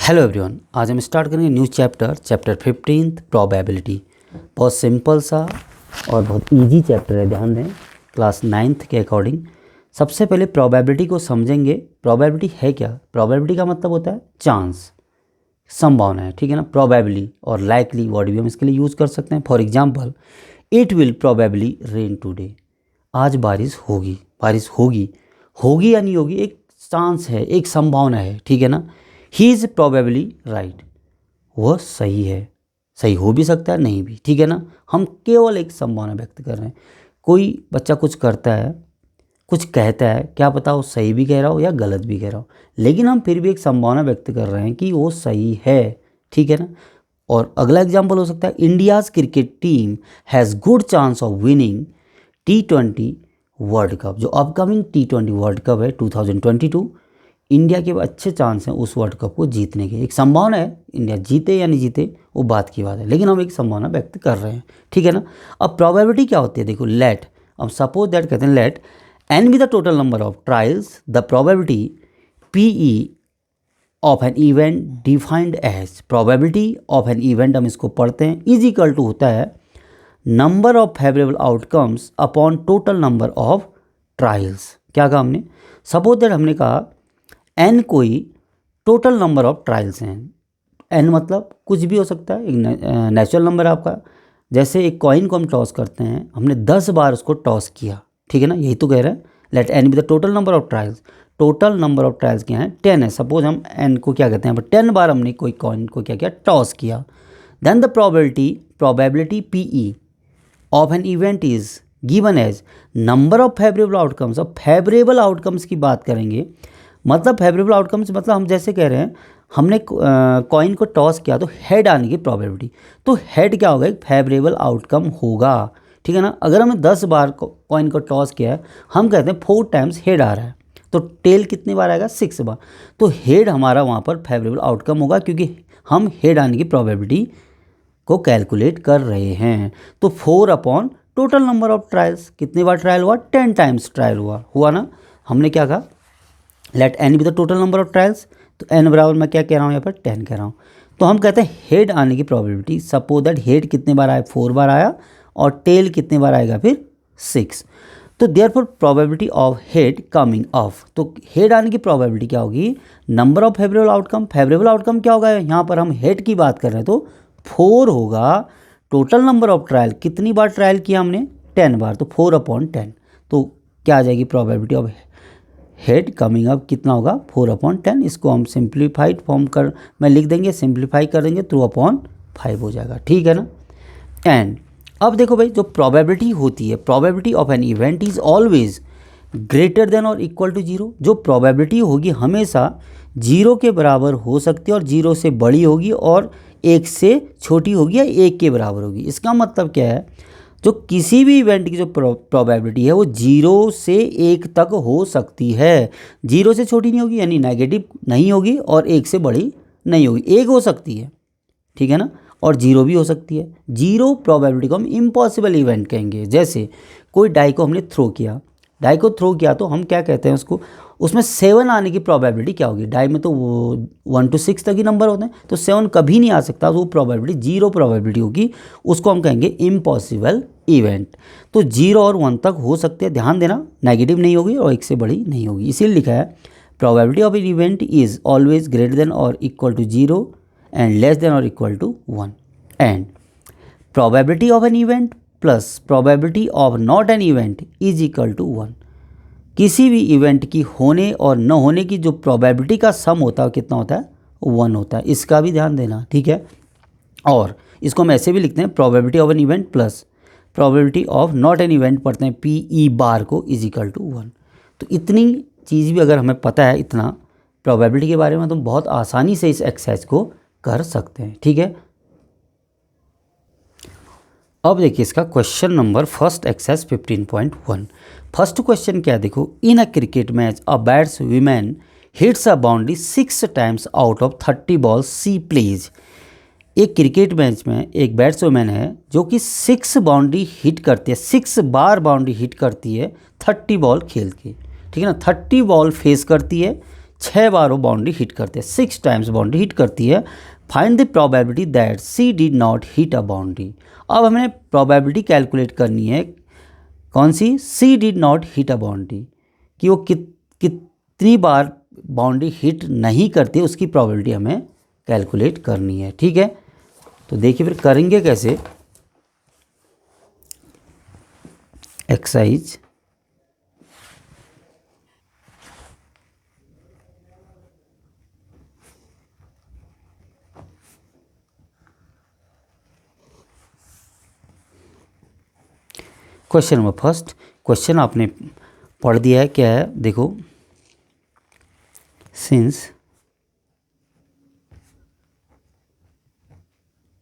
Hello everyone, आज हम start करेंगे न्यू चैप्टर 15 प्रोबेबिलिटी। बहुत सिंपल सा और बहुत इजी चैप्टर है, ध्यान दें क्लास 9th के अकॉर्डिंग। सबसे पहले प्रोबेबिलिटी को समझेंगे। प्रोबेबिलिटी है क्या? प्रोबेबिलिटी का मतलब होता है चांस, संभावना है, ठीक है ना। प्रोबेबली और लाइकली वर्ड भी हम इसके लिए यूज़ कर सकते हैं। For example, it will probably rain today. आज बारिश होगी। बारिश होगी, होगी या नहीं होगी, एक चांस है, एक संभावना है, ठीक है ना। ही इज़ प्रोबेबली राइट, वह सही है, सही हो भी सकता है, नहीं भी, ठीक है ना। हम केवल एक संभावना व्यक्त कर रहे हैं। कोई बच्चा कुछ करता है, कुछ कहता है, क्या पता वो सही भी कह रहा हो या गलत भी कह रहा हो, लेकिन हम फिर भी एक संभावना व्यक्त कर रहे हैं कि वो सही है, ठीक है ना। और अगला एग्जाम्पल हो सकता है, India's cricket team has good chance of winning T20 world cup. जो अपकमिंग T20 वर्ल्ड कप है 2022, इंडिया के अच्छे चांस हैं उस वर्ल्ड कप को जीतने के। एक संभावना है, इंडिया जीते या नहीं जीते वो बात की बात है, लेकिन हम एक संभावना व्यक्त कर रहे हैं, ठीक है ना। अब प्रोबेबिलिटी क्या होती है, देखो, लेट, अब सपोज दैट कहते हैं let n be the total number of trials, the probability PE of an event defined as. Probability of an event हम इसको पढ़ते हैं, इज इक्वल टू होता है number of favourable outcomes upon total number of trials. क्या कहा हमने? Suppose that हमने कहा n कोई टोटल नंबर ऑफ ट्रायल्स हैं। n मतलब कुछ भी हो सकता है, एक नेचुरल नंबर आपका। जैसे एक कॉइन को हम टॉस करते हैं, हमने 10 बार उसको टॉस किया, ठीक है ना, यही तो कह रहे हैं। Let n be the total number of trials. Total number of trials क्या है? 10 है। सपोज हम n को क्या कहते हैं, यहाँ पर 10 बार हमने कोई कॉइन को क्या किया, टॉस किया। Then the probability PE of an event is given as number of favourable outcomes. अब फेवरेबल आउटकम्स की बात करेंगे, मतलब फेवरेबल आउटकम्स मतलब हम जैसे कह रहे हैं, हमने कॉइन को टॉस किया तो हेड आने की प्रोबेबिलिटी, तो हेड क्या होगा, एक फेवरेबल आउटकम होगा, ठीक है ना। अगर हमने 10 बार कॉइन को टॉस किया है, हम कहते हैं 4 टाइम्स हेड आ रहा है, तो टेल कितनी बार आएगा, 6 बार। तो हेड हमारा वहाँ पर फेवरेबल आउटकम होगा, क्योंकि हम हेड आने की प्रोबेबिलिटी को कैलकुलेट कर रहे हैं। तो 4 upon total number of trials, कितनी बार ट्रायल हुआ, 10 टाइम्स ट्रायल हुआ ना। हमने क्या कहा, let n be the total number of trials, तो n बराबर मैं क्या कह रहा हूँ यहाँ पर, 10 कह रहा हूँ। तो हम कहते हैं हेड आने की प्रोबेबिलिटी, सपोज दैट हेड कितने बार आया, 4 बार आया, और टेल कितने बार आएगा फिर, 6। तो therefore probability of head coming of, तो हेड आने की प्रोबेबिलिटी क्या होगी, number of favourable outcome. Favourable outcome क्या होगा, यहाँ पर हम हेड की बात कर रहे हैं, तो 4 होगा। टोटल नंबर ऑफ ट्रायल, कितनी बार ट्रायल किया हमने, 10 बार, तो 4 अपॉन 10। तो क्या आ जाएगी probability of head coming up, कितना होगा, 4 अपॉन 10। इसको हम सिंप्लीफाइड फॉर्म कर में लिख देंगे, सिंप्लीफाई कर देंगे, 2 अपॉन 5 हो जाएगा, ठीक है ना। एंड अब देखो भाई, जो प्रोबेबिलिटी होती है, probability of an event is always greater than or equal to 0। जो प्रोबेबिलिटी होगी हमेशा 0 के बराबर हो सकती है, और 0 से बड़ी होगी, और 1 से छोटी होगी, या 1 के बराबर होगी। इसका मतलब क्या है, जो किसी भी इवेंट की जो प्रोबेबिलिटी है वो 0 से 1 तक हो सकती है। 0 से छोटी नहीं होगी, यानी नेगेटिव नहीं होगी, और 1 से बड़ी नहीं होगी, 1 हो सकती है, ठीक है ना, और 0 भी हो सकती है। 0 प्रोबेबिलिटी को हम इम्पॉसिबल इवेंट कहेंगे। जैसे कोई डाई को हमने थ्रो किया, डाई को थ्रो किया तो हम क्या कहते हैं उसको, उसमें 7 आने की प्रोबेबिलिटी क्या होगी, डाई में तो वो 1 to 6 तक ही नंबर होते हैं, तो 7 कभी नहीं आ सकता, तो वो प्रोबेबिलिटी 0 प्रोबेबिलिटी होगी, उसको हम कहेंगे इम्पॉसिबल इवेंट। तो 0 और 1 तक हो सकते हैं, ध्यान देना, नेगेटिव नहीं होगी और 1 से बड़ी नहीं होगी। इसीलिए लिखा है probability of an event is always greater than or equal to 0 and less than or equal to 1। And probability of an event plus probability of not an event is equal to 1। किसी भी event की होने और न होने की जो probability का सम होता है कितना होता है, 1 होता है। इसका भी ध्यान देना, ठीक है। और इसको हम ऐसे भी लिखते हैं, probability of an event plus probability of not an event पढ़ते हैं PE बार को इज इक्वल टू 1। तो इतनी चीज़ भी अगर हमें पता है, इतना प्रोबेबिलिटी के बारे में, तो हम बहुत आसानी से इस एक्सरसाइज को कर सकते हैं, ठीक है। अब देखिए इसका question number first exercise 15.1। First question क्या है, देखो, in a cricket match a batsman hits a boundary 6 times out of 30 balls she plays. एक क्रिकेट मैच में एक बैट्समैन है जो कि 6 बाउंड्री हिट करती है, 6 बार बाउंड्री हिट करती है 30 बॉल खेल के, ठीक है ना। 30 बॉल फेस करती है, 6 बार वो बाउंड्री हिट करते हैं, 6 टाइम्स बाउंड्री हिट करती है। Find the probability that C did not hit a boundary. अब हमें प्रोबेबिलिटी कैलकुलेट करनी है, कौन सी? She did not hit a boundary, कि वो कितनी बार बाउंड्री हिट नहीं करती, उसकी प्रोबेबिलिटी हमें कैलकुलेट करनी है। ठीक है, तो देखिए फिर करेंगे कैसे। Exercise question number first, question आपने पढ़ दिया है, क्या है देखो। Since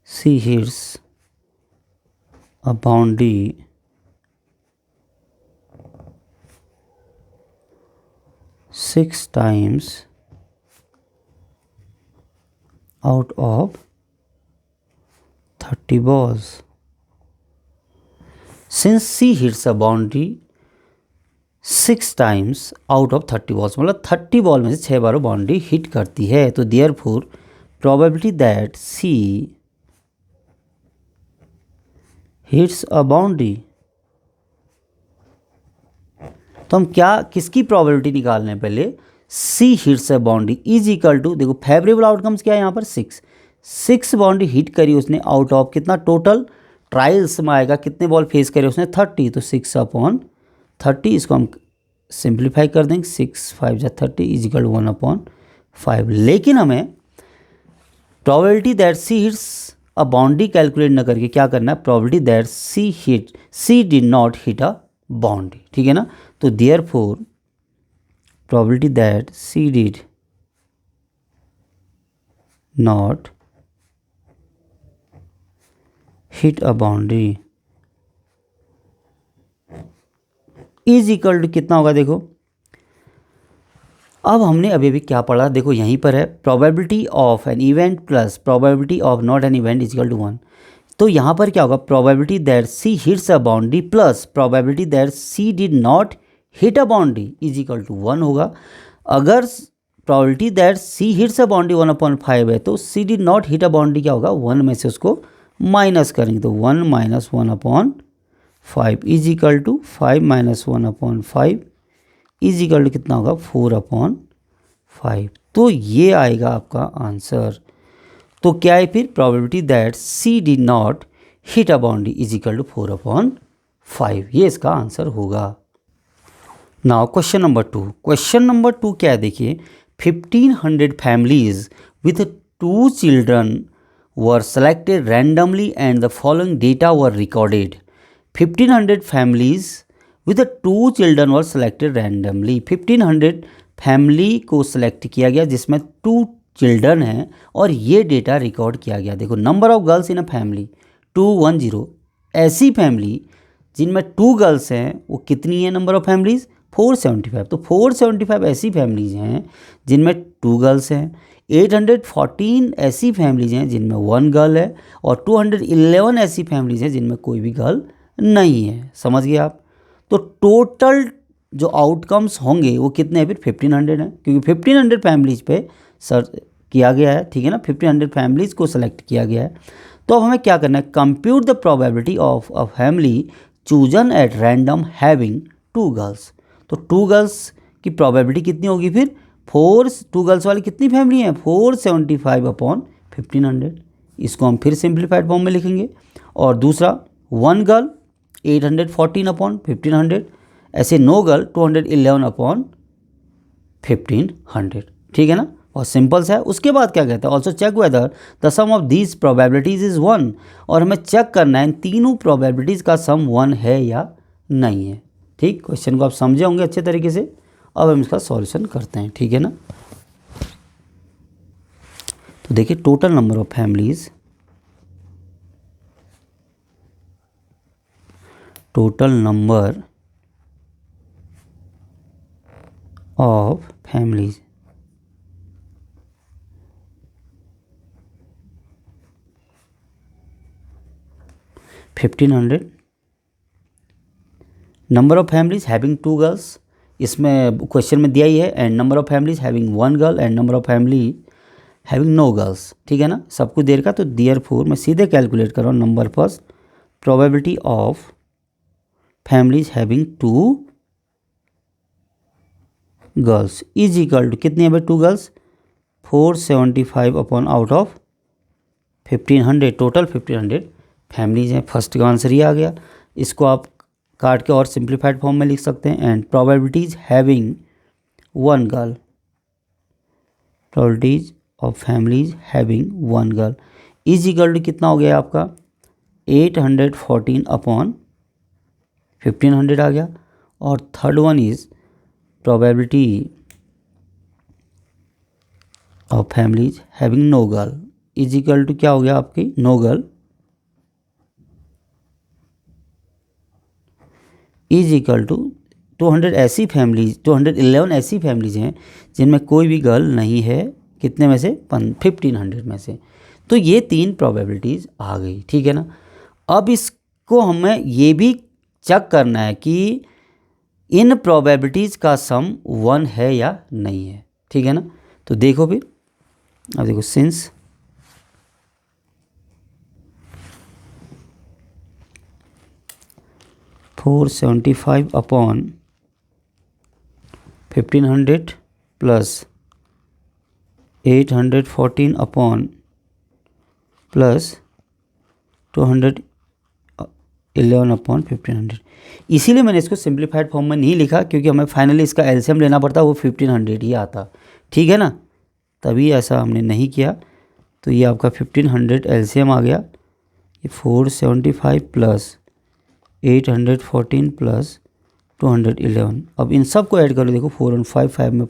C hits a boundary six times out of 30 balls. Since she hits a boundary 6 times out of 30 balls, मतलब 30 बॉल में से 6 बार बाउंड्री हिट करती है, तो therefore probability that C hits a boundary, तो हम क्या किसकी प्रोबेबिलिटी निकालने हैं पहले? She hits a boundary is equal to, देखो फेवरेबल आउटकम्स क्या है यहाँ पर? 6 बाउंड्री हिट करी उसने आउट ऑफ कितना, टोटल ट्रायल्स में आएगा कितने बॉल फेस करे उसने? 30, तो 6/30, इसको हम सिंप्लीफाई कर देंगे, 6 5 जा 30 इज इक्वल टू 1/5। लेकिन हमें probability that C hits a boundary calculate न करके क्या करना है? Probability that C did not hit a boundary. ठीक है ना, तो therefore probability that C did not hit a boundary is equal to कितना होगा? देखो अब हमने अभी क्या पढ़ा, देखो यहीं पर है probability of an event plus probability of not an event is equal to 1। तो यहाँ पर क्या होगा? Probability that C hits a boundary plus probability that C did not hit a boundary is equal to 1 होगा। अगर probability that C hits a boundary 1/5 है, तो she did not hit a boundary क्या होगा? 1 में से उसको माइनस करेंगे, तो 1 - 1/5 is equal to 5 - 1/5 is equal to कितना होगा? 4/5। तो ये आएगा आपका आंसर। तो क्या है फिर? Probability that C did not hit a boundary is equal to 4/5, ये इसका आंसर होगा। Now question number 2, question number 2 क्या है देखिए। 1500 families with 2 children were selected randomly and the following data were recorded. 1500 families with 2 children were selected randomly, 1500 family को select किया गया जिसमें 2 चिल्ड्रन हैं और ये डेटा रिकॉर्ड किया गया। देखो number of girls in a family 210, ऐसी फैमिली जिनमें 2 गर्ल्स हैं वो कितनी है? नंबर ऑफ फैमिलीज 475, तो 475 ऐसी फैमिलीज हैं जिनमें 2 गर्ल्स हैं। 814 ऐसी फैमिलीज हैं जिनमें 1 गर्ल है और 211 ऐसी फैमिलीज हैं जिनमें कोई भी गर्ल नहीं है। समझ गए आप? तो टोटल जो आउटकम्स होंगे वो कितने हैं फिर? 1500 हैं, क्योंकि 1500 फैमिलीज पे सर्च किया गया है। ठीक है ना, 1500 फैमिलीज को सेलेक्ट किया गया है। तो अब हमें क्या करना है? Compute the probability of a family chosen at random having 2 girls. तो 2 गर्ल्स की प्रोबेबिलिटी कितनी होगी फिर? 2 गर्ल्स वाली कितनी फैमिली है? 475/1500, इसको हम फिर सिंप्लीफाइड फॉर्म में लिखेंगे। और दूसरा 1 गर्ल 814/1500, ऐसे नो गर्ल 211/1500। ठीक है ना, और सिंपल सा है। उसके बाद क्या कहता है? Also check whether the sum of these probabilities is 1, और हमें चेक करना है इन तीनों प्रोबेबिलिटीज़ का सम 1 है या नहीं है। ठीक, क्वेश्चन को आप समझे होंगे अच्छे तरीके से। अब हम इसका सॉल्यूशन करते हैं। ठीक है ना, तो देखिए total number of families, total number of families 1500, number of families having 2 girls इसमें क्वेश्चन में दिया ही है, and number of families having one girl and number of family having no girls, ठीक है ना, सब कुछ देर का। तो देयरफॉर मैं सीधे कैलकुलेट कर रहा हूँ number first, probability of families having 2 girls is equal to कितनी है भाई 2 girls, 475 upon out of 1500, total 1500 families हैं। फर्स्ट का आंसर ये आ गया। इसको आप काट के और सिंप्लीफाइड फॉर्म में लिख सकते हैं, and probabilities having one girl, probabilities of families having one girl is equal to कितना हो गया आपका 814 अपॉन 1500 आ गया। और third one is probability of families having no girl is equal to क्या हो गया आपकी no girl is equal to 200 ऐसी फैमिलीज 211 ऐसी फैमिलीज हैं जिनमें कोई भी गर्ल नहीं है, कितने में से 1500 में से। तो ये 3 प्रोबेबिलिटीज़ आ गई, ठीक है ना। अब इसको हमें ये भी चेक करना है कि इन प्रोबेबिलिटीज़ का सम 1 है या नहीं है, ठीक है ना। तो देखो फिर, अब देखो since $475 upon 1500 plus 814 upon plus 211 upon 1500, इसीलिए मैंने इसको सिंप्लीफाइड फॉर्म में नहीं लिखा, क्योंकि हमें फाइनली इसका एलसीएम लेना पड़ता, वो 1500 ही आता, ठीक है ना। तभी ऐसा हमने नहीं किया। तो ये आपका 1500 एलसीएम आ गया, ये 475 प्लस 814 प्लस 211। अब इन सब को ऐड करो, देखो 4 और 5, 5 में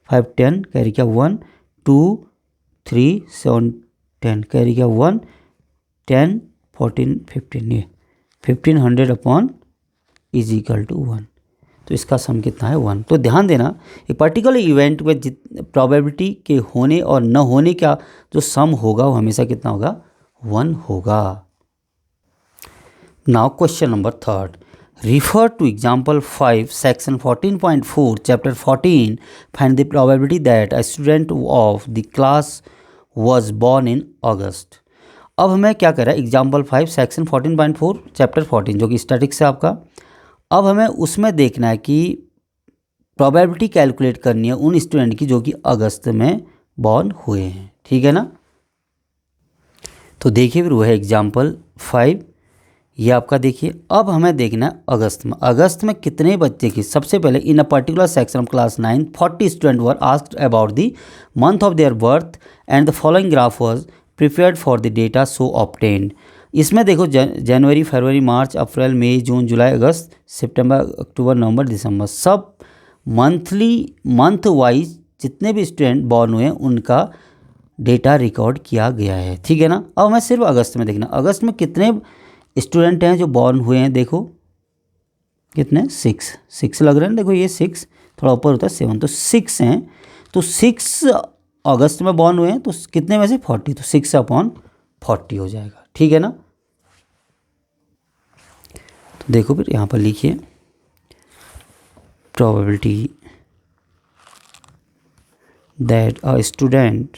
5 10 कैरी किया 1 2 3 7 10 कैरी किया 1 10 14 15, ये 1500 अपॉन इज इक्वल टू 1। तो इसका सम कितना है 1। तो ध्यान देना, एक पर्टिकुलर इवेंट में प्रोबेबिलिटी के होने और न होने का जो सम होगा वो हमेशा कितना होगा 1 होगा। Now question number 3, refer to example 5 section 14.4 chapter 14, find the probability that a student of the class was born in August। अब हमें क्या कर रहा है, एग्जाम्पल 5 सेक्शन 14.4 चैप्टर 14 जो कि स्टैटिक्स है आपका। अब हमें उसमें देखना है कि प्रोबेबिलिटी कैलकुलेट करनी है उन स्टूडेंट की जो कि अगस्त में बॉर्न हुए हैं, ठीक है ना। तो देखिए फिर वो है एग्जाम्पल 5, ये आपका देखिए। अब हमें देखना है अगस्त में कितने बच्चे की, सबसे पहले in a particular section of class 9 40 student were asked about the month of their birth and the following graph was prepared for the data so obtained. इसमें देखो जनवरी फरवरी मार्च अप्रैल मई जून जुलाई अगस्त सितंबर अक्टूबर नवंबर दिसंबर, सब मंथ वाइज जितने भी स्टूडेंट बॉर्न हुए हैं उनका डेटा रिकॉर्ड किया गया है, ठीक है ना। अब हमें सिर्फ अगस्त में देखना, अगस्त में कितने स्टूडेंट हैं जो बॉर्न हुए हैं, देखो कितने 6 लग रहे हैं, देखो ये 6 थोड़ा ऊपर होता है 7, तो 6 हैं। तो 6 अगस्त में बॉर्न हुए हैं, तो कितने में से 40, तो 6 अपॉन 40 हो जाएगा, ठीक है ना। तो देखो फिर यहाँ पर लिखिए probability that a student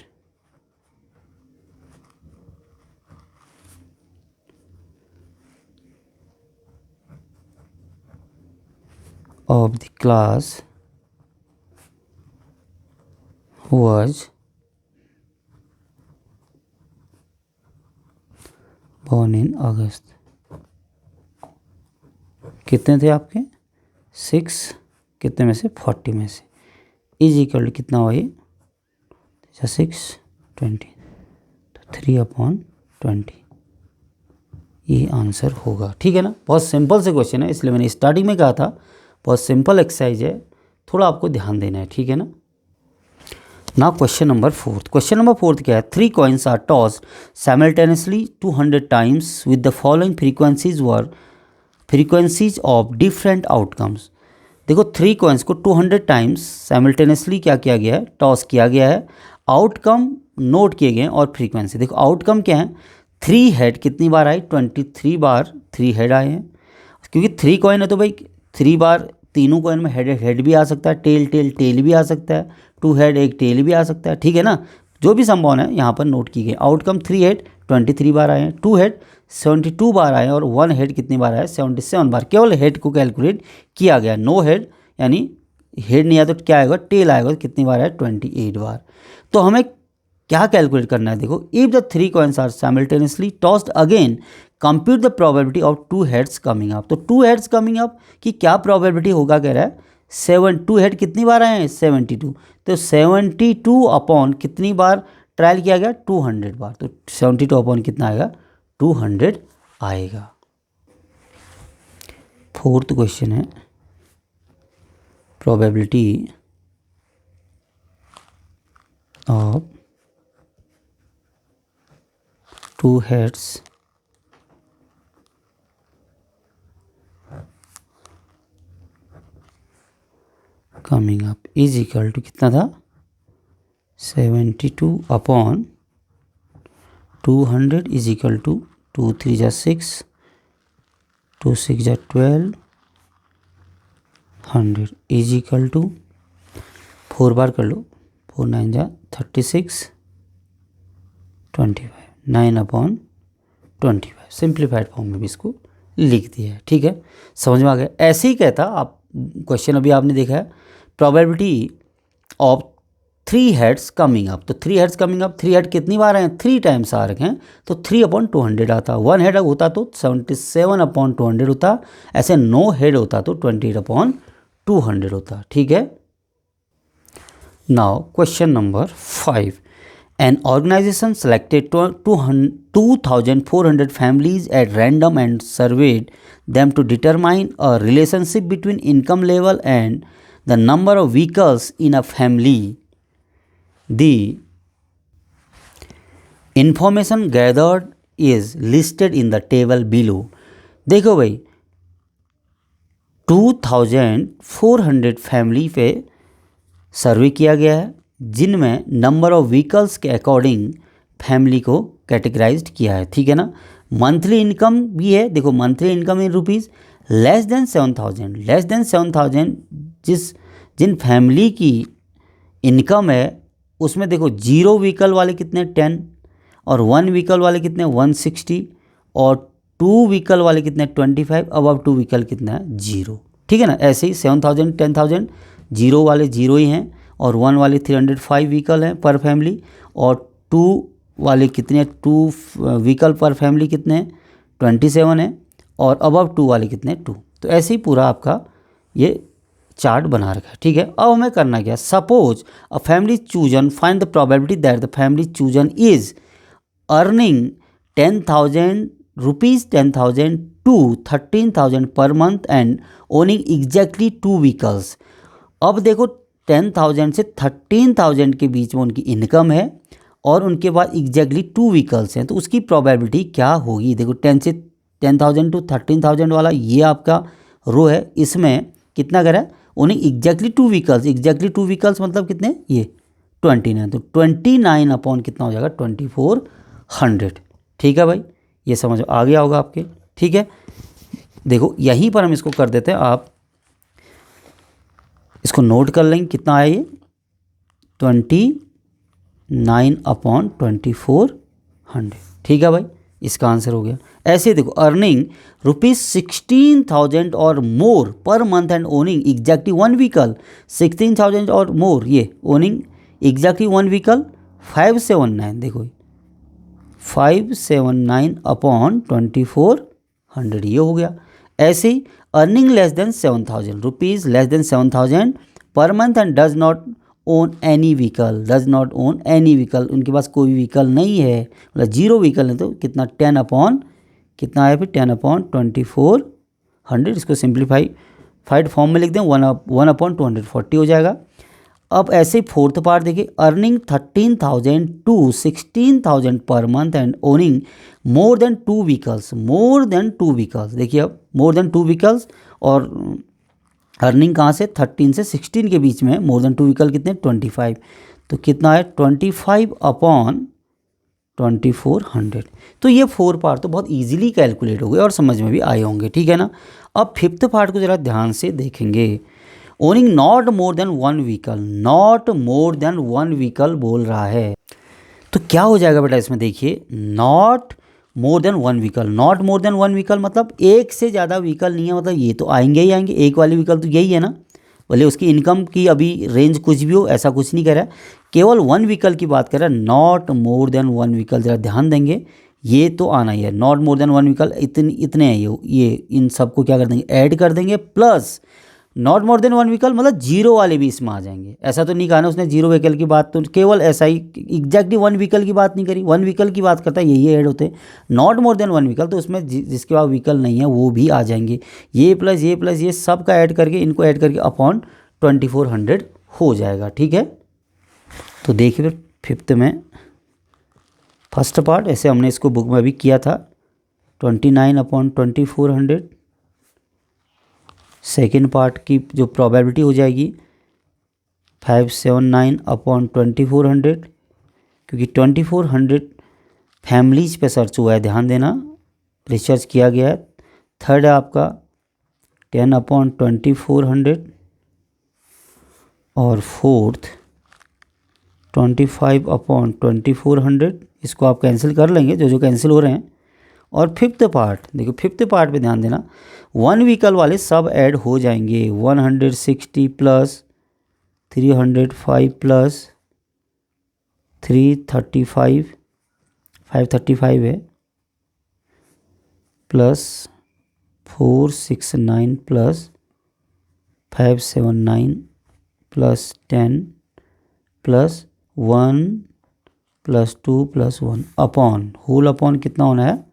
of the class was born in August। कितने थे आपके 6, कितने में से 40 में से, इज इक्वल टू कितना हुआ ये 6 20, तो 3 अपॉन 20, ये आंसर होगा, ठीक है ना। बहुत सिंपल से क्वेश्चन है, इसलिए मैंने स्टार्टिंग में कहा था बहुत सिंपल एक्सरसाइज है, थोड़ा आपको ध्यान देना है, ठीक है ना। ना क्वेश्चन नंबर 4, क्वेश्चन नंबर 4 क्या है, 3 coins are tossed simultaneously 200 times with the following frequencies of different outcomes. देखो 3 कॉइन्स को 200 टाइम्स साइमल्टेनियसली क्या किया गया है, टॉस किया गया है, आउटकम नोट किए गए हैं और फ्रीक्वेंसी। देखो आउटकम क्या है, 3 हेड कितनी बार आई, 23 बार 3 हेड आए हैं, क्योंकि 3 कॉइन है तो भाई 3 बार तीनों कॉइन में हेड हेड भी आ सकता है, टेल टेल टेल भी आ सकता है, 2 हेड एक टेल भी आ सकता है, ठीक है ना। जो भी संभावना है यहाँ पर नोट की गई। आउटकम 3 हेड 23 बार आए हैं, 2 हेड 72 बार आए हैं और 1 हेड कितनी बार आया 77 बार। केवल हेड को कैलकुलेट किया गया, नो हेड यानी हेड नहीं आया तो क्या आएगा, टेल आएगा, कितनी बार आया 28 बार। तो हमें क्या कैलकुलेट करना है, देखो if the 3 coins are simultaneously tossed again compute the probability of 2 heads coming up. तो 2 हेड्स कमिंग अप की क्या प्रोबेबिलिटी होगा, कह रहा है 2 हेड कितनी बार आए हैं 72, तो 72 अपॉन कितनी बार ट्रायल किया गया 200 बार, तो 72 अपॉन कितना आएगा 200 आएगा। फोर्थ क्वेश्चन है probability of 2 heads coming up is equal to कितना था 72 अपॉन 200 इज इक्वल टू 2 3 जा 6, 2 6 जा 12, 100 इज इक्वल टू 4 बार कर लो, 4 9 जा 36, 25 9 अपॉन 25। सिंप्लीफाइड फॉर्म में भी इसको लिख दिया है, ठीक है, समझ में आ गया। ऐसे ही कहता आप क्वेश्चन अभी आपने देखा है probability of 3 heads coming up. तो 3 हेड्स कमिंग अप, 3 हेड कितनी बार आए हैं 3 टाइम्स आ रखे हैं, तो 3 अपॉन 200 आता। 1 हेड होता तो 77 अपॉन 200 होता, ऐसे 9 हेड होता तो 28 अपॉन 200 होता, ठीक है। Now question number 5, an organization selected 2,400 families at random and surveyed them to determine a relationship between income level and the number of vehicles in a family. The information gathered is listed in the table below. देखो भाई 2,400 family पे सर्वे किया गया है जिनमें number of vehicles के according family को categorised किया है, ठीक है ना। मंथली इनकम भी है, देखो monthly income in rupees less than 7,000 जिन फैमिली की इनकम है उसमें देखो 0 व्हीकल वाले कितने 10 और 1 व्हीकल वाले कितने 160 और 2 व्हीकल वाले कितने 25, अबव 2 व्हीकल कितना है 0, ठीक है ना। ऐसे ही 7,000 10,000 0 वाले 0 ही हैं और 1 वाले 305 व्हीकल हैं पर फैमिली और 2 वाले कितने 2 व्हीकल पर फैमिली कितने हैं 27 है और अबव 2 वाले कितने 2। तो ऐसे ही पूरा आपका ये चार्ट बना रखा है, ठीक है। अब हमें करना क्या, suppose a family chosen find the probability that the family chosen is earning 10,000 rupees 10,000 to 13,000 पर month and owning exactly 2 vehicles. अब देखो 10,000 से 13,000 के बीच में उनकी इनकम है और उनके बाद एग्जैक्टली 2 व्हीकल्स हैं, तो उसकी प्रोबेबिलिटी क्या होगी। देखो 10,000 to 13,000 वाला ये आपका रो है, इसमें कितना करा है उन्हें एग्जैक्टली 2 व्हीकल्स मतलब कितने ये 29, तो 29 अपॉन कितना हो जाएगा 2400, ठीक है भाई। ये समझ आ गया होगा आपके, ठीक है। देखो यहीं पर हम इसको कर देते हैं, आप इसको नोट कर लेंगे कितना आया ये 29 अपॉन 2400, ठीक है भाई, इसका आंसर हो गया। ऐसे देखो earning ₹16,000 or more per month and owning exactly 1 vehicle 16,000 or मोर, ये ओनिंग एग्जैक्टली 1 व्हीकल 579, देखो 579 अपॉन 2400 ये हो गया। ऐसे ही earning less than 7,000 rupees less than 7,000 per month and does not own any vehicle, उनके पास कोई व्हीकल नहीं है, मतलब 0 व्हीकल है, तो कितना 10 अपॉन कितना आया फिर 10 अपॉन 2400, इसको सिंप्लीफाइड फॉर्म में लिख दें 1 अपॉन 240 हो जाएगा। अब ऐसे फोर्थ पार्ट देखिए अर्निंग 13,000 to 16,000 पर month and owning more than 2 vehicles, देखिए अब मोर देन 2 व्हीकल्स और अर्निंग कहाँ से 13 से 16 के बीच में, मोर देन 2 व्हीकल कितने 25, तो कितना है 25 अपॉन 2400। तो ये 4 पार्ट तो बहुत इजीली कैलकुलेट हो गए और समझ में भी आए होंगे, ठीक है ना। अब 5th पार्ट को ज़रा ध्यान से देखेंगे। Owning not more than 1 vehicle, not more than 1 vehicle बोल रहा है। तो क्या हो जाएगा बेटा इसमें, देखिए not more than 1 vehicle, not more than 1 vehicle मतलब एक से ज़्यादा व्हीकल नहीं है, मतलब ये तो आएंगे ही आएंगे, एक वाली व्हीकल तो यही है ना। भले उसकी इनकम की अभी रेंज कुछ भी हो, ऐसा कुछ नहीं कह रहा है, केवल 1 व्हीकल की बात कर रहा है। नॉट मोर देन 1 व्हीकल, ज़रा ध्यान देंगे, ये तो आना ही है। नॉट मोर देन 1 व्हीकल इतने हैं, ये इन सबको क्या कर देंगे, ऐड कर देंगे, plus not more than 1 vehicle मतलब जीरो वाले भी इसमें आ जाएंगे। ऐसा तो नहीं कहा ना उसने जीरो व्हीकल की बात, तो केवल ऐसा ही एग्जैक्टली 1 व्हीकल की बात नहीं करी, 1 व्हीकल की बात करता है, यही ऐड होते हैं। नॉट मोर देन 1 व्हीकल तो उसमें जिसके पास व्हीकल नहीं है वो भी आ जाएंगे, ये प्लस ये सब का ऐड करके, इनको ऐड करके अपॉन 2400 हो जाएगा, ठीक है। तो देखिए फिर 5th में फर्स्ट पार्ट ऐसे हमने इसको बुक में अभी किया था, 29/2400। सेकेंड पार्ट की जो प्रोबेबिलिटी हो जाएगी 579/2400, क्योंकि 2400 फैमिलीज पे सर्च हुआ है, ध्यान देना, रिसर्च किया गया है। थर्ड है आपका 10/2400 और फोर्थ 25/2400। इसको आप कैंसिल कर लेंगे, जो कैंसिल हो रहे हैं। और 5th पार्ट देखो, 5th पार्ट पे ध्यान देना, 1 व्हीकल वाले सब ऐड हो जाएंगे। 160 प्लस 305 प्लस 335, 535 है, plus 469 plus 579 plus 10 plus 1 plus 2 plus 1 upon whole upon कितना होना है,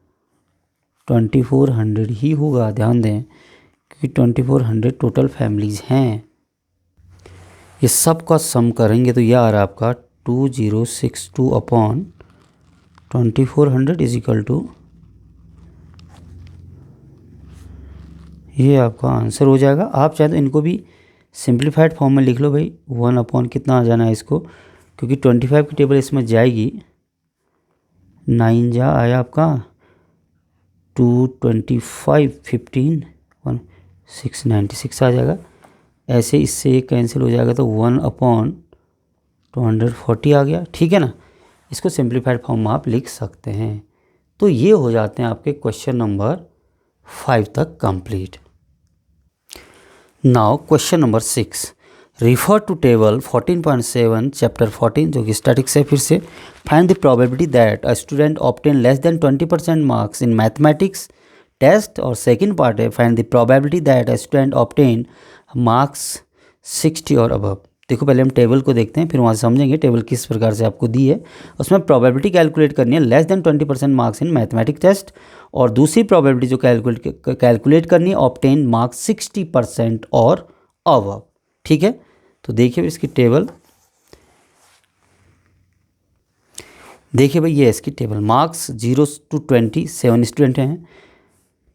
2400 ही होगा, ध्यान दें, क्योंकि 2400 टोटल फैमिलीज़ हैं। ये सब का सम करेंगे तो यह आ रहा है आपका 2062/2400 इज इक्वल टू, ये आपका आंसर हो जाएगा। आप चाहे तो इनको भी सिंप्लीफाइड फॉर्म में लिख लो भाई, 1 अपॉन कितना आ जाना है इसको, क्योंकि 25 की टेबल इसमें जाएगी, 9 जा आया आपका 225, 15 1 696 आ जाएगा। ऐसे इससे एक कैंसिल हो जाएगा तो 1/240 आ गया, ठीक है ना। इसको सिंप्लीफाइड फॉर्म में आप लिख सकते हैं। तो ये हो जाते हैं आपके क्वेश्चन नंबर 5 तक complete. Now question number 6, refer to table 14.7 chapter 14 जो कि स्टैटिक्स है। फिर से find the probability that a student obtain less than 20% marks in mathematics test, और सेकंड पार्ट है find the probability that a student obtain marks 60 और above. देखो पहले हम टेबल को देखते हैं, फिर वहाँ से समझेंगे टेबल किस प्रकार से आपको दी है। उसमें प्रोबेबिलिटी कैलकुलेट करनी है less than 20% marks in mathematics test, और दूसरी प्रोबेबिलिटी जो कैलकुलेट करनी है ऑब्टेन मार्क्स 60% और अबव, ठीक है। तो देखिए इसकी टेबल, देखिए भाई ये इसकी टेबल, मार्क्स 0 to 20 7 स्टूडेंट हैं,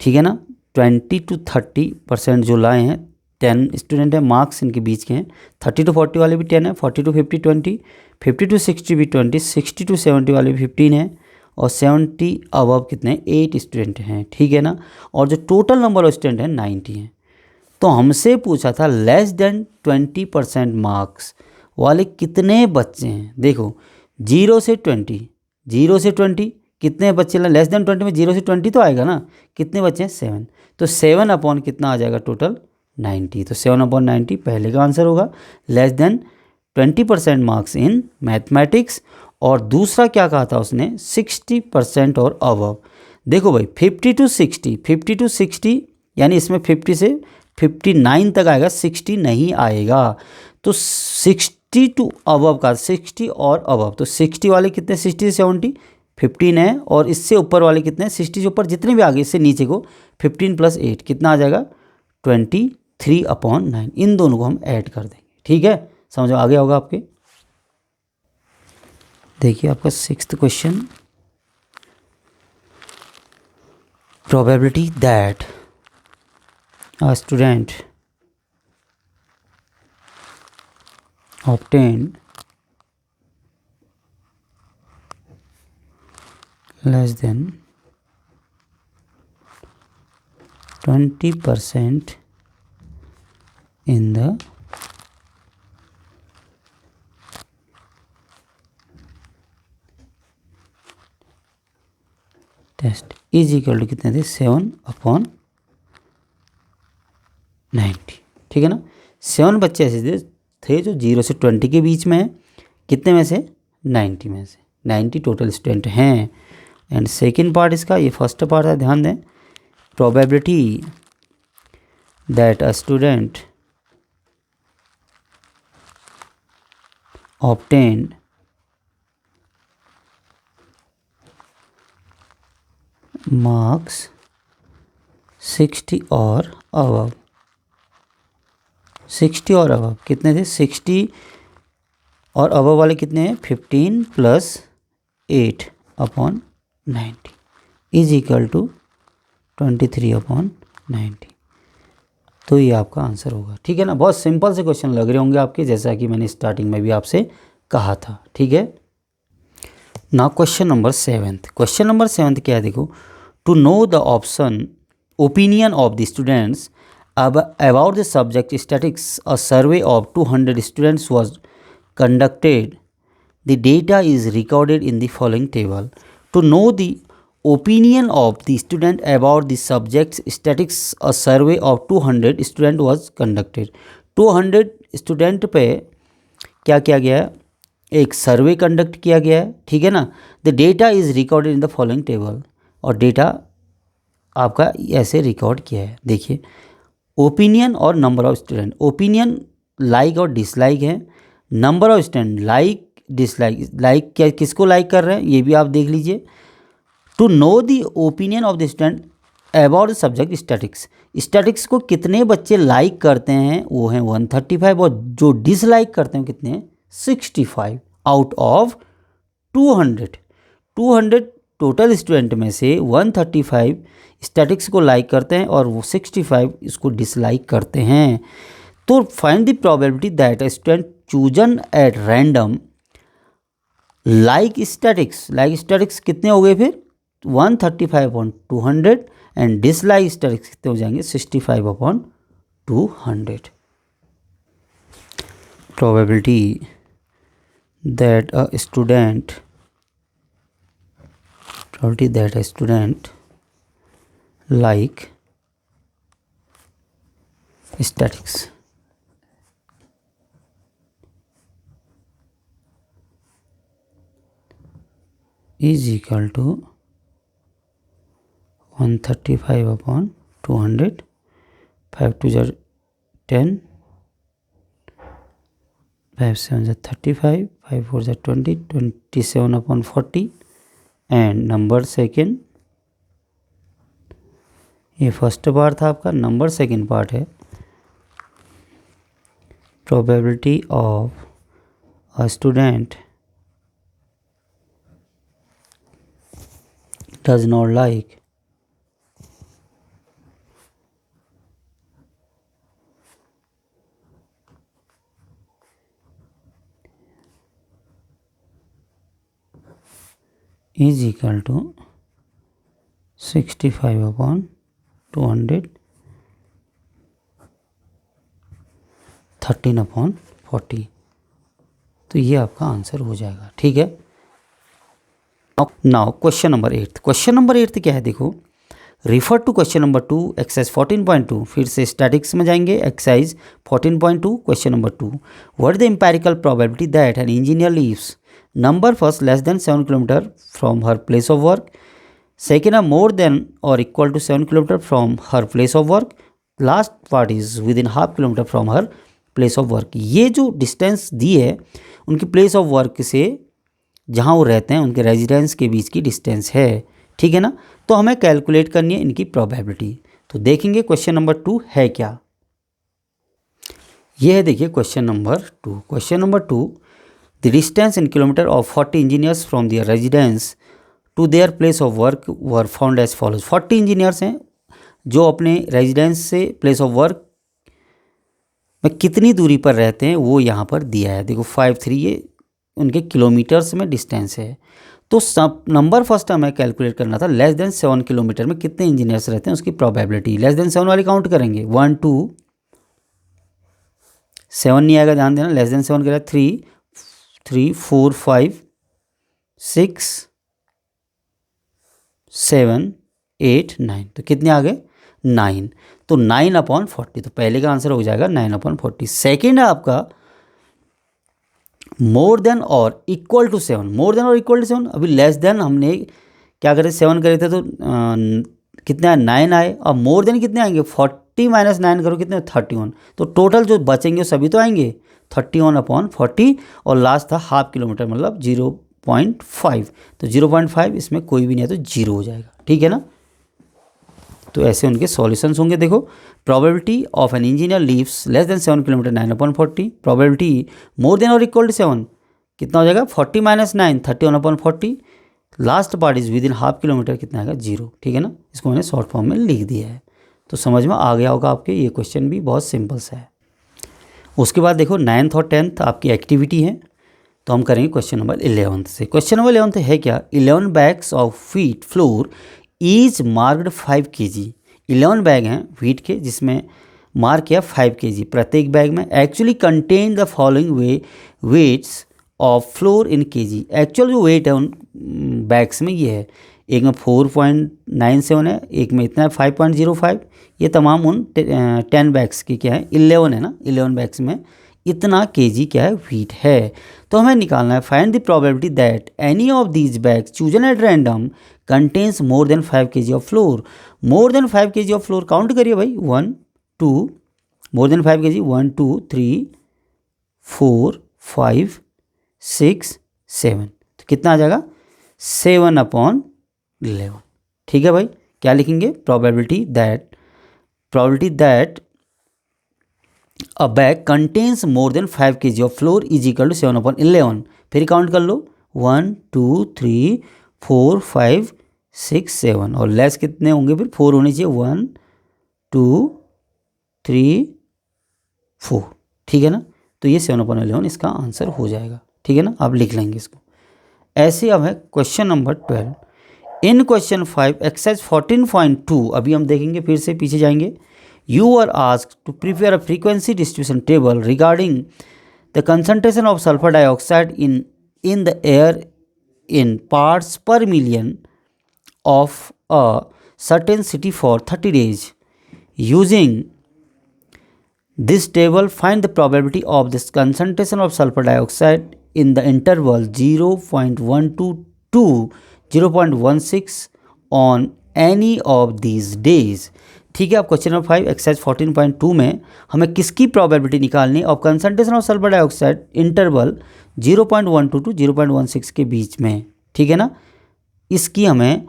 ठीक है ना। 20 to 30% जो लाए हैं 10 स्टूडेंट हैं, मार्क्स इनके बीच के हैं। 30 to 40 वाले भी 10 हैं, 40 to 50 20, 50 to 60 भी 20, 60 to 70 वाले भी 15 हैं, और 70 अबव कितने 8 स्टूडेंट हैं, ठीक है ना। और जो टोटल नंबर ऑफ स्टूडेंट हैं 90 हैं। तो हमसे पूछा था लेस देन 20% मार्क्स वाले कितने बच्चे हैं। देखो 0 से 20, 0 से 20 कितने बच्चे, लेस देन 20 में 0 से 20 तो आएगा ना, कितने बच्चे हैं 7, तो 7 अपॉन कितना आ जाएगा टोटल 90, तो 7/90 पहले का आंसर होगा, less than 20% marks in mathematics. और दूसरा क्या कहा था उसने, 60% और अबव। देखो भाई 50 to 60, 50 to 60 यानी इसमें 50 से 59 तक आएगा, 60 नहीं आएगा। तो 60 to अबव का 60 और अबव, तो 60 वाले कितने, 60 से 70 15 है, और इससे ऊपर वाले कितने हैं, 60 से ऊपर जितने भी आगे इससे नीचे को 15 + 8 कितना आ जाएगा 23/9। इन दोनों को हम ऐड कर देंगे, ठीक है। समझ में आ गया होगा आपके। देखिए आपका 6th question, probability that a student obtained less than 20% in the test is equal to कितने थे 7/90। ठीक है ना, 7 बच्चे ऐसे थे जो 0 से 20 के बीच में है, कितने में से 90 में से 90 टोटल स्टूडेंट हैं। एंड सेकेंड पार्ट इसका, ये फर्स्ट पार्ट है, ध्यान दें, probability that a student obtained marks 60 और above, 60 और above कितने थे, 60 और above वाले कितने हैं, 15 + 8/90 इज इक्वल टू 23/90। तो ये आपका आंसर होगा। ठीक है ना, बहुत सिंपल से क्वेश्चन लग रहे होंगे आपके, जैसा कि मैंने स्टार्टिंग में भी आपसे कहा था। ठीक है, now question number 7। Question number 7 क्या है, देखो, to know the option opinion of the students about the subject statistics, a survey of 200 students was conducted, the data is recorded in the following table. To know the opinion of the student about the subjects statics, a survey of 200 student was conducted। 200 student पे क्या किया गया है, एक survey conduct किया गया है। ठीक है ना, the data is recorded in the following table, और डेटा आपका ऐसे रिकॉर्ड किया है। देखिए, ओपिनियन और number of student, opinion like और डिसलाइक है, number of student like dislike, like क्या किसको लाइक कर रहे हैं ये भी आप देख लीजिए। To know the opinion of the student about the subject statistics, statistics को कितने बच्चे लाइक करते हैं, वो हैं 135, और जो डिसलाइक करते हैं कितने हैं, 65 आउट ऑफ 200। 200 टोटल स्टूडेंट में से 135 स्टैटिक्स को लाइक करते हैं और वो 65 इसको डिसलाइक करते हैं। तो find the probability that a student chosen at random like statics कितने हो गए फिर 135/200, एंड डिसलाइक स्टैटिक्स कितने हो जाएंगे 65/200। Probability that a student like statistics is equal to 135/200, 5 2 10, 5 7 35, 5 4 20, 27/40, and number second, ये फर्स्ट पार्ट था आपका, नंबर सेकेंड पार्ट है probability of a student does not like is equal to 65/200, 13/40। तो ये आपका आंसर हो जाएगा। ठीक है, now question number 8। Question number 8 क्या है, देखो, refer to question number 2 exercise 14.2, फिर से स्टैटिक्स में जाएंगे, exercise 14.2 question number 2। What is the empirical probability that an engineer lives number first less than 7 kilometre from her place of work, second or more than or equal to 7 kilometre from her place of work, last part is with in half kilometre from her place of work. ये जो distance दी है उनकी place of work से जहाँ वो रहते हैं उनके रेजिडेंस के बीच की डिस्टेंस है। ठीक है ना, तो हमें कैलकुलेट करनी है इनकी प्रोबेबिलिटी। तो देखेंगे क्वेश्चन नंबर 2 है क्या। ये है, देखिए question number 2। Question number 2, the distance in kilometre of 40 engineers from their residence to their place of work were found as follows. 40 engineers हैं जो अपने रेजिडेंस से प्लेस ऑफ वर्क में कितनी दूरी पर रहते हैं वो यहाँ पर दिया है। देखो 5 3 ये उनके किलोमीटर्स में डिस्टेंस है। तो सब नंबर फर्स्ट हमें कैलकुलेट करना था, लेस देन 7 किलोमीटर में कितने इंजीनियर्स रहते हैं उसकी प्रोबेबिलिटी। लेस देन 7 वाली काउंट करेंगे, 1 2 7 नहीं आएगा, ध्यान देना। लेस देन 7 करेगा 3 3 4 5 6 7 8 9, तो कितने आ गए 9। तो 9/40, तो पहले का आंसर हो जाएगा 9/40। सेकेंड है आपका मोर than or equal to 7। More than or equal to 7, अभी लेस देन हमने क्या करे 7 करे थे तो कितने आए 9 आए, और मोर देन कितने आएंगे 40 माइनस 9 करो कितने 31। तो टोटल जो बचेंगे सभी तो आएंगे 31/40, और लास्ट था हाफ किलोमीटर मतलब 0.5। तो 0.5 इसमें कोई भी नहीं है तो 0 हो जाएगा, ठीक है ना। तो ऐसे उनके सॉल्यूशंस होंगे। देखो, probability of N engineer leaves less than 7 kilometre 9/40, probability more than or equal to 7 कितना हो जाएगा 40 minus 9 31/40, last part is with in half kilometre कितना आएगा 0, ठीक है ना। इसको मैंने शॉर्ट फॉर्म में लिख दिया है, तो समझ में आ गया होगा आपके। ये क्वेश्चन भी बहुत सिंपल सा है। उसके बाद देखो 9th और 10th आपकी एक्टिविटी है, तो हम करेंगे क्वेश्चन नंबर 11 से। क्वेश्चन नंबर 11 है क्या, 11 bags of wheat flour is marked 5 kg। 11 bag हैं व्हीट के जिसमें मार्क किया 5 kg प्रत्येक बैग में। Actually contain the following weights of flour in kg। Actual जो वेट है उन बैग्स में ये है, एक में 4.97 है, एक में इतना है 5.05। ये तमाम उन 10 बैग्स की क्या है 11 है ना, 11 बैग्स में इतना kg क्या है व्हीट है। तो हमें निकालना है find the probability that any of these bags chosen at random contains more than 5 kg of floor. More than 5 kg of floor count करिए भाई, 1 2 मोर देन 5 kg 1 2 3 4 5 6 7, तो कितना आ जाएगा 7/11, ठीक है भाई। क्या लिखेंगे, probability that a bag contains more than 5 kg of flour is equal to 7/11। फिर काउंट कर लो 1 2 3 4 5 6 7, और लेस कितने होंगे फिर 4 होने चाहिए 1 2 3 4, ठीक है ना। तो ये 7/11 इसका आंसर हो जाएगा, ठीक है ना। आप लिख लेंगे इसको ऐसे। अब है क्वेश्चन नंबर 12। इन क्वेश्चन 5 एक्सरसाइज 14.2 अभी हम देखेंगे, फिर से पीछे जाएंगे। You are asked to prepare a frequency distribution table regarding the concentration of sulfur dioxide in the air in parts per million of a certain city for 30 days. Using this table, find the probability of this concentration of sulfur dioxide in the interval 0.12 to 0.16 on any of these days. ठीक है। अब question number 5 exercise 14.2 में हमें किसकी probability निकालनी है of concentration of sulphur dioxide interval 0.12 to 0.16 के बीच में, ठीक है ना। इसकी हमें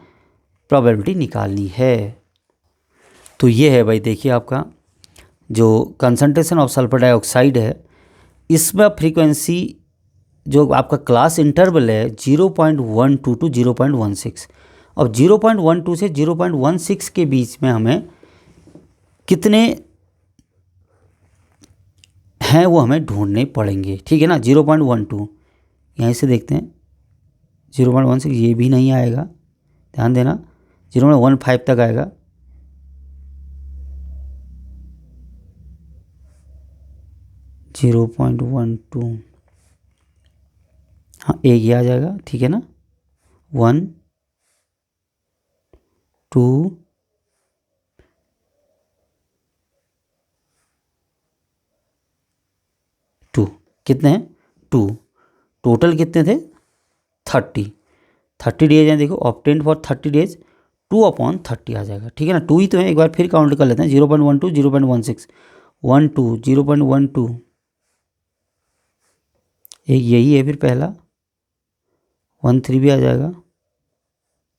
प्रोबेबिलिटी निकालनी है। तो ये है भाई, देखिए आपका जो कंसंट्रेशन ऑफ सल्फर डाइऑक्साइड है इसमें फ्रीक्वेंसी जो आपका क्लास इंटरवल है 0.12 टू 0.16, और 0.12 से 0.16 के बीच में हमें कितने हैं वो हमें ढूंढने पड़ेंगे, ठीक है ना। 0.12 यहीं से देखते हैं, 0.16 ये भी नहीं आएगा, ध्यान देना। 0.15 तक आएगा, जीरो पॉइंट 12, हाँ एक ही आ जाएगा, ठीक है ना। 1 2 2 कितने हैं 2, टोटल कितने थे 30 डेज हैं। देखो ऑब्टेन्ड फॉर 30 डेज 2/30 आ जाएगा, ठीक है ना। 2 ही तो है, एक बार फिर काउंट कर लेते हैं 0.12 0.16 1 2 0.12, एक यही है, फिर पहला 1 3 भी आ जाएगा,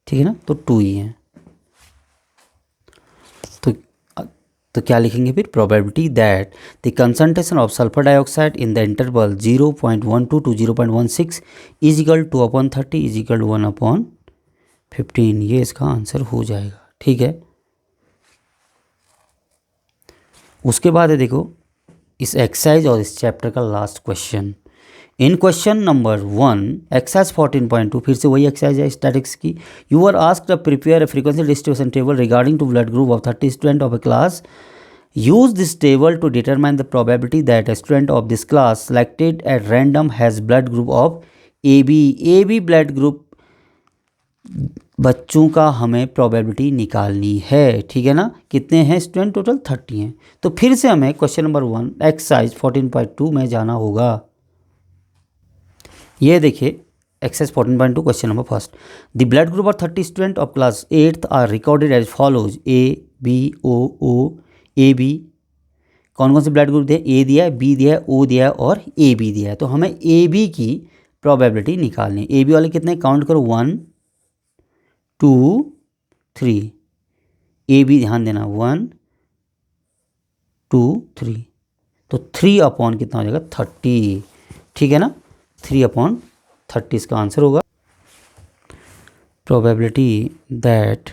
ठीक है ना। तो 2 ही है। तो क्या लिखेंगे फिर, probability that the concentration of sulphur dioxide in the interval 0.12 to 0.16 is equal 2/30 is equal 1/15। ये इसका आंसर हो जाएगा, ठीक है। उसके बाद है देखो इस एक्सरसाइज और इस चैप्टर का last question. In question number 1 exercise 14.2 फिर से वही एक्सरसाइज है स्टैटिक्स की। You are asked to prepare a frequency distribution table regarding to blood group of 30 student of a class. Use this table to determine the probability that a student of this class selected at random has blood group of A B blood group बच्चों का हमें probability निकालनी है, ठीक है ना। कितने हैं स्टूडेंट? टोटल 30 हैं। तो फिर से हमें क्वेश्चन नंबर 1 एक्सरसाइज 14.2 में जाना होगा। ये देखिए exercise 14.2 question number first. The blood group of 30 student of class 8th are recorded as follows A B O A B. कौन कौन से ब्लड ग्रुप दिए? ए दिया है, बी दिया है, ओ दिया है और ए बी दिया है। तो हमें ए बी की प्रोबेबिलिटी निकालनी है। ए बी वाले कितने? काउंट करो 1 2 3। ए बी ध्यान देना 1 2 3। तो 3 अपॉन कितना हो जाएगा? 30, ठीक है ना। 3/30 इसका आंसर होगा। Probability that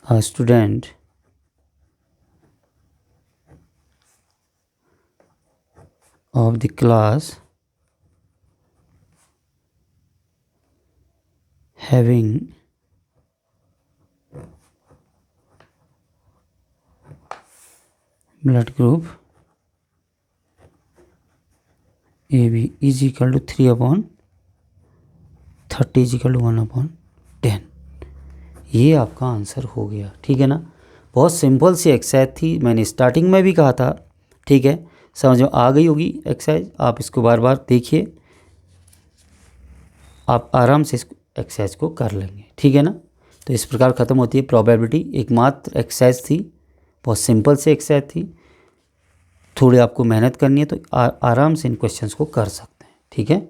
a student of the class having blood group AB is equal to 3/30 is equal to 1/10। ये आपका आंसर हो गया, ठीक है ना। बहुत सिंपल सी एक्सरसाइज थी, मैंने स्टार्टिंग में भी कहा था, ठीक है। समझ में आ गई होगी एक्सरसाइज। आप इसको बार बार देखिए, आप आराम से इस एक्सरसाइज को कर लेंगे, ठीक है ना। तो इस प्रकार ख़त्म होती है प्रोबेबिलिटी। एकमात्र एक्सरसाइज थी, बहुत सिंपल सी एक्सरसाइज थी। थोड़ी आपको मेहनत करनी है तो आराम से इन क्वेश्चंस को कर सकते हैं, ठीक है।